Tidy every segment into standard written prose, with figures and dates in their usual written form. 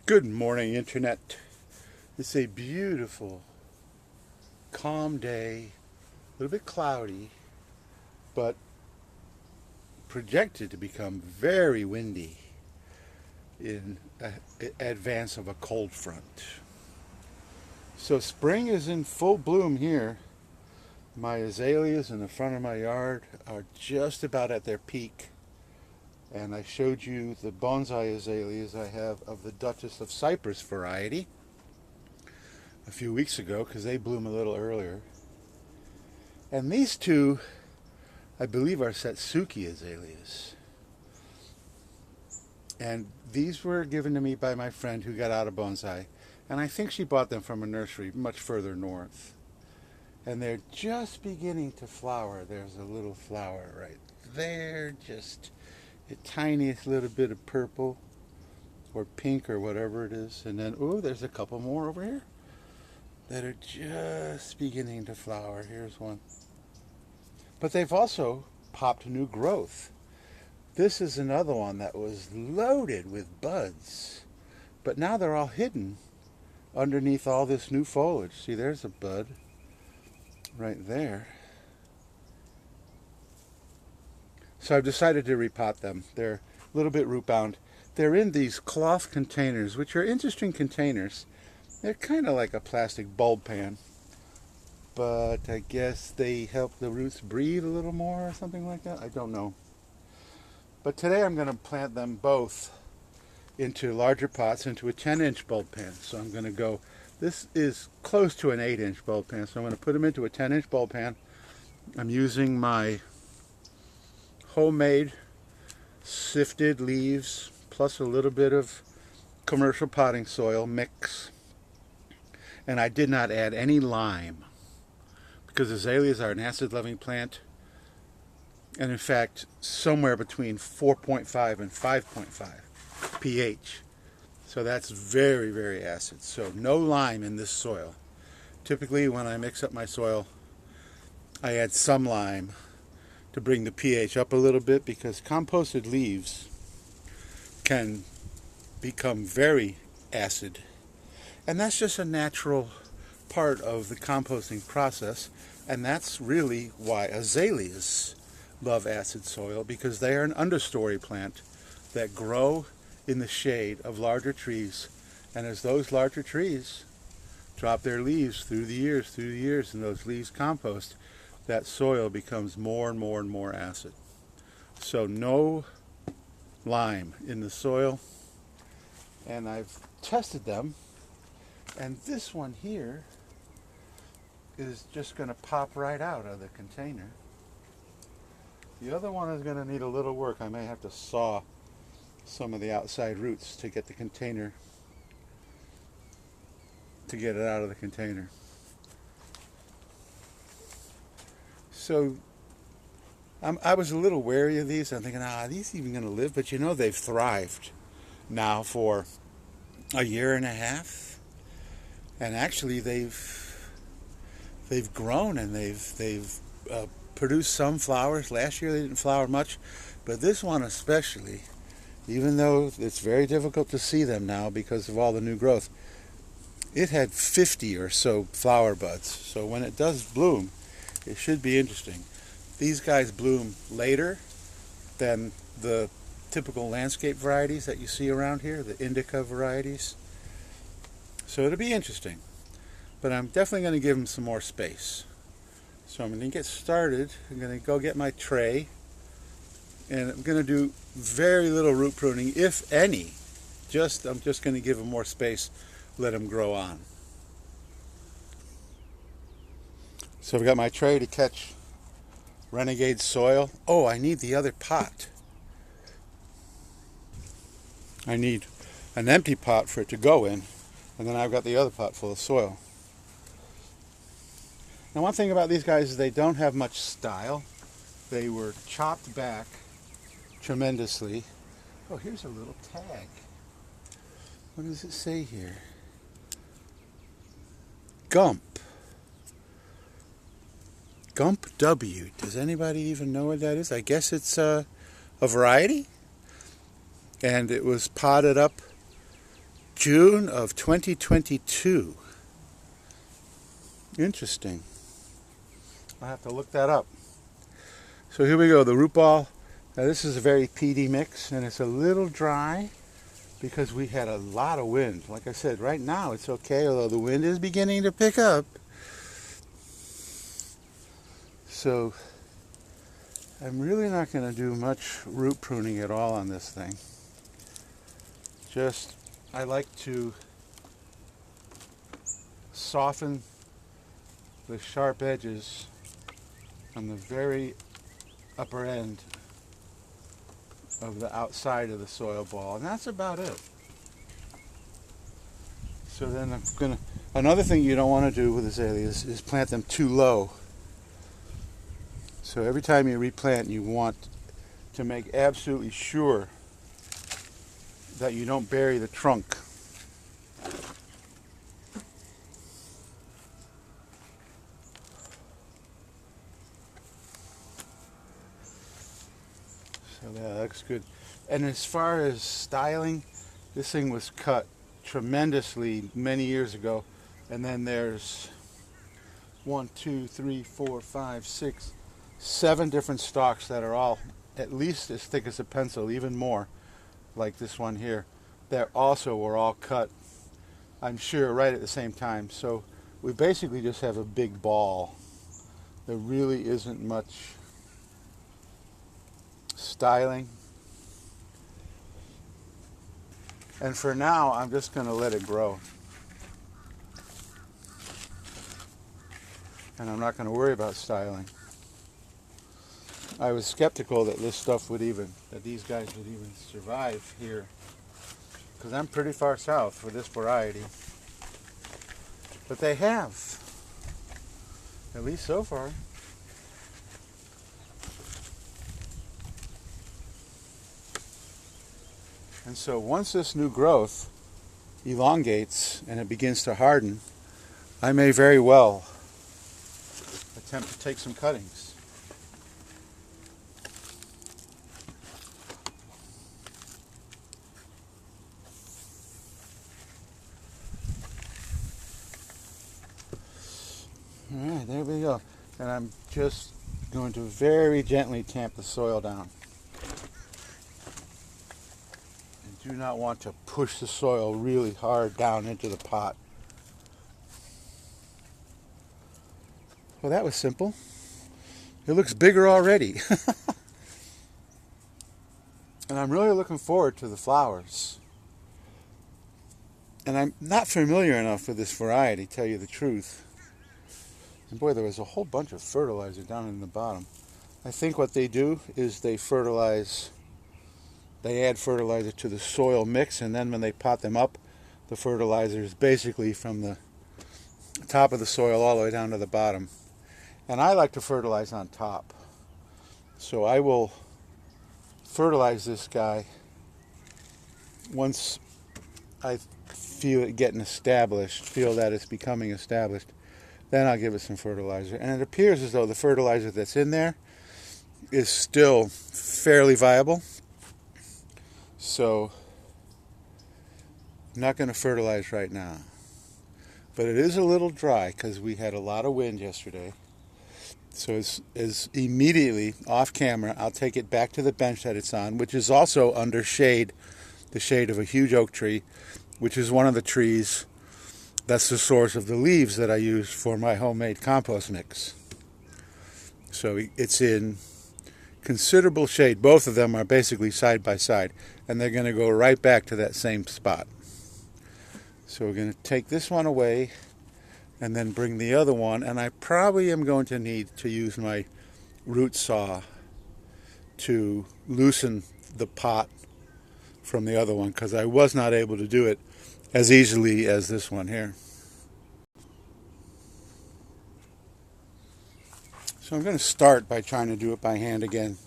Good morning, Internet. It's a beautiful, calm day, a little bit cloudy, but projected to become very windy in advance of a cold front. So spring is in full bloom here. My azaleas in the front of my yard are just about at their peak. And I showed you the bonsai azaleas I have of the Duchess of Cyprus variety a few weeks ago because they bloom a little earlier. And these two, I believe, are Satsuki azaleas. And these were given to me by my friend who got out of bonsai. And I think she bought them from a nursery much further north. And they're just beginning to flower. There's a little flower right there, just a tiniest little bit of purple or pink or whatever it is. And then, oh, there's a couple more over here that are just beginning to flower. Here's one. But they've also popped new growth. This is another one that was loaded with buds. But now they're all hidden underneath all this new foliage. See, there's a bud right there. So I've decided to repot them. They're a little bit root bound. They're in these cloth containers, which are interesting containers. They're kind of like a plastic bulb pan, but I guess they help the roots breathe a little more or something like that. I don't know. But today I'm going to plant them both into larger pots, into a 10-inch bulb pan. So I'm going to go, this is close to an 8-inch bulb pan, so I'm going to put them into a 10-inch bulb pan. I'm using my homemade sifted leaves plus a little bit of commercial potting soil mix. And I did not add any lime because azaleas are an acid-loving plant. And in fact, somewhere between 4.5 and 5.5 pH. So that's very, very acid. So no lime in this soil. Typically when I mix up my soil, I add some lime to bring the pH up a little bit because composted leaves can become very acid. And that's just a natural part of the composting process. And that's really why azaleas love acid soil, because they are an understory plant that grow in the shade of larger trees. And as those larger trees drop their leaves through the years, and those leaves compost, that soil becomes more and more and more acid. So no lime in the soil. And I've tested them. And this one here is just going to pop right out of the container. The other one is going to need a little work. I may have to saw some of the outside roots to get the container, to get it out of the container. So I was a little wary of these. I'm thinking, are these even going to live? But you know, they've thrived now for a year and a half. And actually, they've grown and they've produced some flowers. Last year they didn't flower much, but this one especially, even though it's very difficult to see them now because of all the new growth, it had 50 or so flower buds. So when it does bloom, it should be interesting. These guys bloom later than the typical landscape varieties that you see around here, the indica varieties. So it'll be interesting. But I'm definitely going to give them some more space. So I'm going to get started. I'm going to go get my tray. And I'm going to do very little root pruning, if any. I'm just going to give them more space, let them grow on. So I've got my tray to catch renegade soil. Oh, I need the other pot. I need an empty pot for it to go in. And then I've got the other pot full of soil. Now, one thing about these guys is they don't have much style. They were chopped back tremendously. Oh, here's a little tag. What does it say here? Gump. Gump W. Does anybody even know what that is? I guess it's a variety. And it was potted up June of 2022. Interesting. I'll have to look that up. So here we go, the root ball. Now this is a very peaty mix, and it's a little dry because we had a lot of wind. Like I said, right now it's okay, although the wind is beginning to pick up. So I'm really not going to do much root pruning at all on this thing. Just, I like to soften the sharp edges on the very upper end of the outside of the soil ball, and that's about it. So then another thing you don't want to do with azaleas is plant them too low. So every time you replant, you want to make absolutely sure that you don't bury the trunk. So that looks good. And as far as styling, this thing was cut tremendously many years ago. And then there's 1, 2, 3, 4, 5, 6, 7 different stalks that are all at least as thick as a pencil, even more, like this one here. That also were all cut, I'm sure, right at the same time. So we basically just have a big ball. There really isn't much styling. And for now, I'm just going to let it grow. And I'm not going to worry about styling. I was skeptical that this stuff would that these guys would even survive here, because I'm pretty far south for this variety. But they have, at least so far. And so once this new growth elongates and it begins to harden, I may very well attempt to take some cuttings. All right, there we go. And I'm just going to very gently tamp the soil down. Do not want to push the soil really hard down into the pot. Well, that was simple. It looks bigger already. And I'm really looking forward to the flowers. And I'm not familiar enough with this variety, to tell you the truth. And boy, there was a whole bunch of fertilizer down in the bottom. I think what they do is they add fertilizer to the soil mix, and then when they pot them up, the fertilizer is basically from the top of the soil all the way down to the bottom. And I like to fertilize on top. So I will fertilize this guy once I feel it getting established, feel that it's becoming established. Then I'll give it some fertilizer. And it appears as though the fertilizer that's in there is still fairly viable. So I'm not going to fertilize right now. But it is a little dry because we had a lot of wind yesterday. So as immediately off camera, I'll take it back to the bench that it's on, which is also under shade, the shade of a huge oak tree, which is one of the trees that's the source of the leaves that I use for my homemade compost mix. So it's in considerable shade. Both of them are basically side by side, and they're going to go right back to that same spot. So we're going to take this one away and then bring the other one, and I probably am going to need to use my root saw to loosen the pot from the other one, because I was not able to do it as easily as this one here. So I'm going to start by trying to do it by hand again.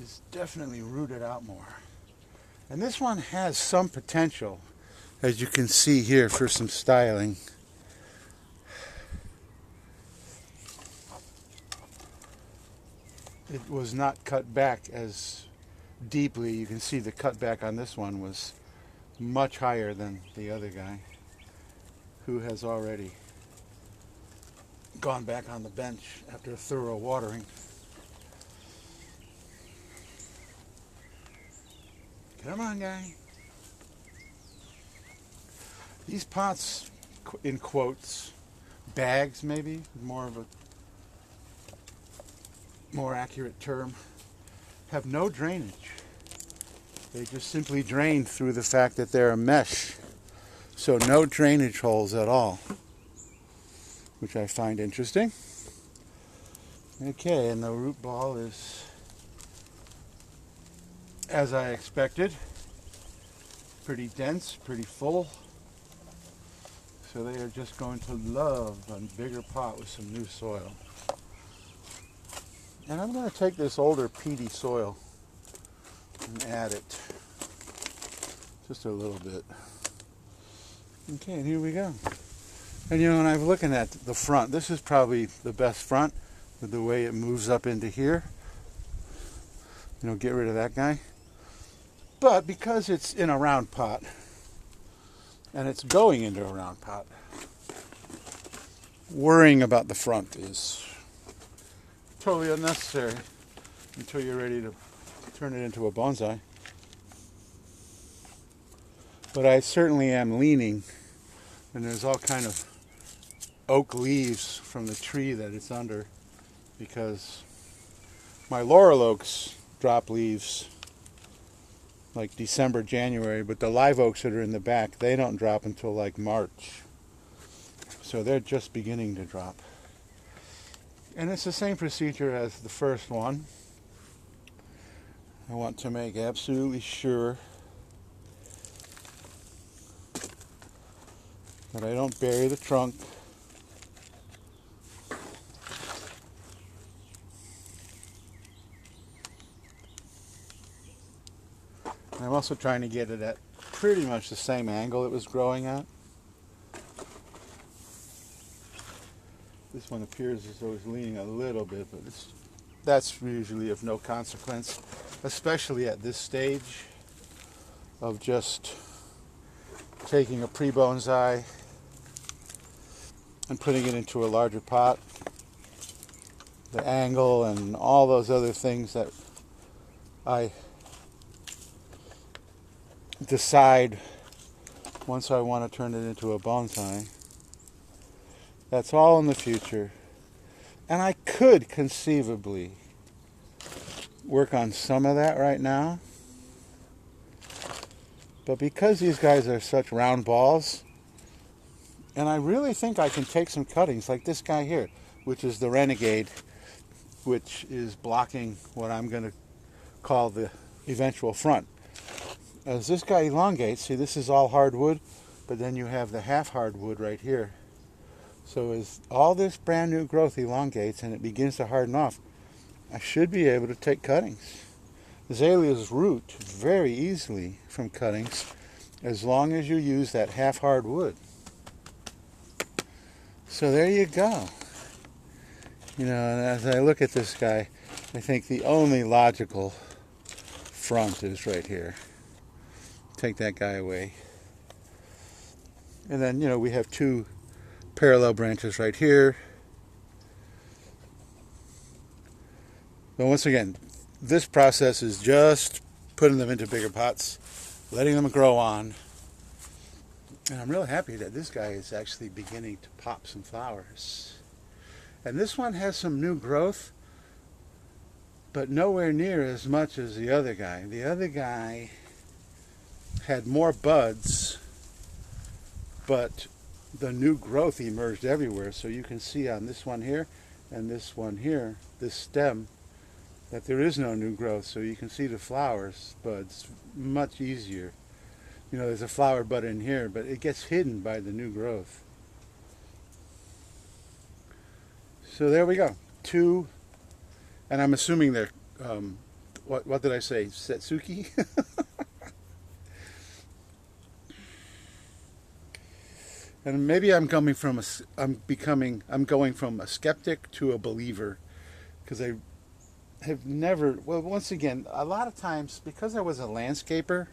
It's definitely rooted out more. And this one has some potential, as you can see here, for some styling. it was not cut back as deeply. You can see the cutback on this one was much higher than the other guy, who has already gone back on the bench after a thorough watering. Come on, guy. These pots, in quotes, bags maybe, more of a more accurate term, have no drainage. They just simply drain through the fact that they're a mesh. So no drainage holes at all, which I find interesting. Okay, and the root ball is, as I expected, pretty dense, pretty full. So they are just going to love a bigger pot with some new soil. And I'm going to take this older peaty soil and add it just a little bit. Okay, and here we go. And you know, when I'm looking at the front, this is probably the best front with the way it moves up into here. You know, get rid of that guy. But because it's in a round pot, and it's going into a round pot, worrying about the front is totally unnecessary until you're ready to turn it into a bonsai. But I certainly am leaning, and there's all kind of oak leaves from the tree that it's under, because my laurel oaks drop leaves like December, January, but the live oaks that are in the back, they don't drop until like March. So they're just beginning to drop. And it's the same procedure as the first one. I want to make absolutely sure that I don't bury the trunk. And I'm also trying to get it at pretty much the same angle it was growing at. This one appears as though it's leaning a little bit, but that's usually of no consequence, especially at this stage of just taking a pre-bonsai and putting it into a larger pot. The angle and all those other things that I decide once I want to turn it into a bonsai. That's all in the future. And I could conceivably work on some of that right now. But because these guys are such round balls, and I really think I can take some cuttings, like this guy here, which is the Renegade, which is blocking what I'm going to call the eventual front. As this guy elongates, see, this is all hardwood, but then you have the half hardwood right here. So as all this brand new growth elongates and it begins to harden off, I should be able to take cuttings. Azaleas root very easily from cuttings as long as you use that half hardwood. So there you go. You know, and as I look at this guy, I think the only logical front is right here. Take that guy away. And then, you know, we have two parallel branches right here. But once again, this process is just putting them into bigger pots, letting them grow on. And I'm really happy that this guy is actually beginning to pop some flowers. And this one has some new growth, but nowhere near as much as the other guy. The other guy had more buds, but the new growth emerged everywhere. So you can see on this one here and this one here, this stem, that there is no new growth. So you can see the flowers, buds, much easier. You know, there's a flower bud in here, but it gets hidden by the new growth. So there we go. Two, and I'm assuming they're, what did I say, Satsuki? And maybe I'm going from a skeptic to a believer, because have never, well, once again, a lot of times, because I was a landscaper,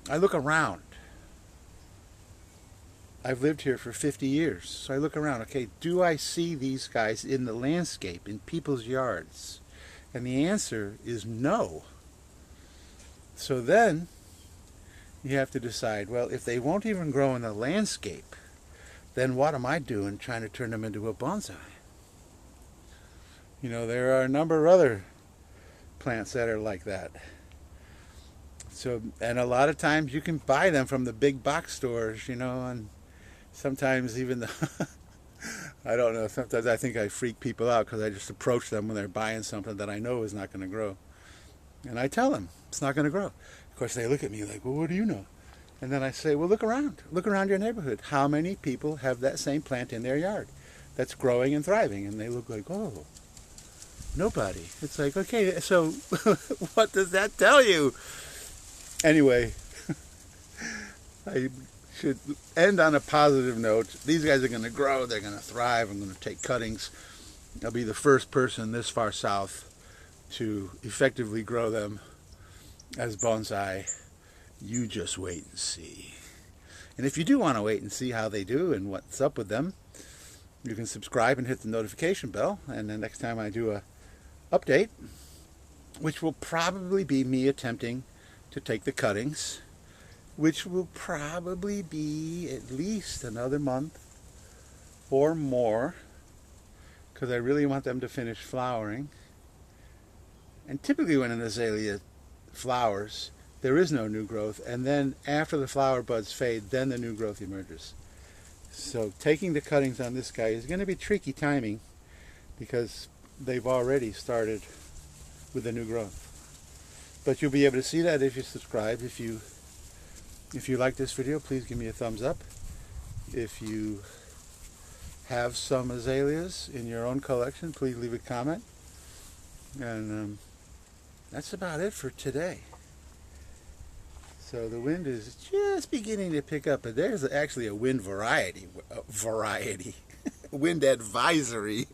I look around. I've lived here for 50 years, so I look around. Okay, do I see these guys in the landscape, in people's yards? And the answer is no. So then you have to decide, well, if they won't even grow in the landscape, then what am I doing trying to turn them into a bonsai? You know, there are a number of other plants that are like that. So, and a lot of times you can buy them from the big box stores, you know, and sometimes even the, I don't know, sometimes I think I freak people out because I just approach them when they're buying something that I know is not going to grow. And I tell them, it's not going to grow. Of course, they look at me like, well, what do you know? And then I say, well, look around. Look around your neighborhood. How many people have that same plant in their yard that's growing and thriving? And they look like, oh, nobody. It's like, okay, so what does that tell you? Anyway, I should end on a positive note. These guys are going to grow. They're going to thrive. I'm going to take cuttings. I'll be the first person this far south to effectively grow them as bonsai. You just wait and see. And if you do want to wait and see how they do and what's up with them, you can subscribe and hit the notification bell. And the next time I do a update, which will probably be me attempting to take the cuttings, which will probably be at least another month or more, because I really want them to finish flowering. And typically when an azalea flowers, there is no new growth, and then after the flower buds fade, then the new growth emerges. So taking the cuttings on this guy is going to be tricky timing, because they've already started with the new growth. But you'll be able to see that if you subscribe. If you like this video, please give me a thumbs up. If you have some azaleas in your own collection, please leave a comment. And that's about it for today. So the wind is just beginning to pick up, but there's actually a wind variety, wind advisory.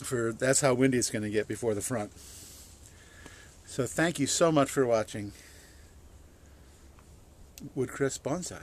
That's how windy it's going to get before the front. So thank you so much for watching Woodcrest Bonsai.